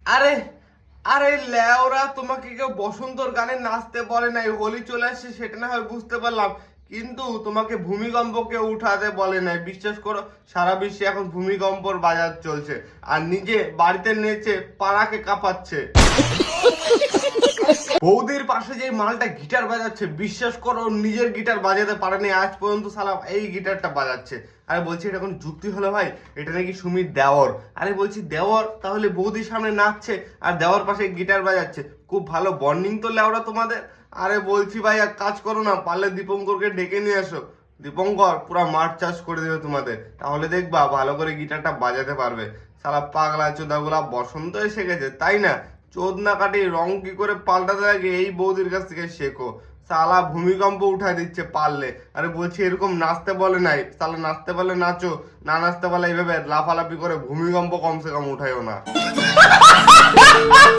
আরে আরে লেওরা, তোমাকে কেউ বসন্তর গানে নাচতে বলে নাই, হোলি চলে আসছে সেটা না হয় বুঝতে পারলাম, কিন্তু তোমাকে ভূমিকম্পকে উঠাতে বলে নাই। বিশ্বাস করো, সারা বিশ্বে এখন ভূমিকম্পর বাজার চলছে, আর নিজে বাড়িতে নেচে পাড়াকে কাঁপাচ্ছে। বৌদির পাশে যে মালটা গিটার বাজাচ্ছে, বিশ্বাস করো নিজের গিটার বাজাতে পারেনি আজ পর্যন্ত, সালা এই গিটারটা বাজাচ্ছে। আরে বলছি এটা কোনো যুক্তি হলো ভাই? এটা নাকি সুমির দেওর। আরে বলছি দেওর, তাহলে বৌদির সামনে নাচছে আর দেওর পাশে গিটার বাজাচ্ছে, খুব ভালো বন্ডিং তো লেওরা তোমাদের। আরে বলছি ভাই এক কাজ করো না, পারলে দীপঙ্করকে ডেকে নিয়ে এসো। দীপঙ্কর পুরা মাঠ চাষ করে দেবে তোমাদের, তাহলে দেখবা ভালো করে গিটারটা বাজাতে পারবে। সালা পাগলা চোদাগুলা বসন্ত এসে গেছে তাই না? চোদ না কাটি রং কি করে পাল্টাতে লাগে এই বৌদির কাছ থেকে শেখো। সালা ভূমিকম্প উঠায় দিচ্ছে পারলে। আরে বলছি এরকম নাচতে বলে নাই, সালা নাচতে পারলে নাচো, না নাচতে পারলে এইভাবে লাফালাফি করে ভূমিকম্প কমসে কম উঠাইও না।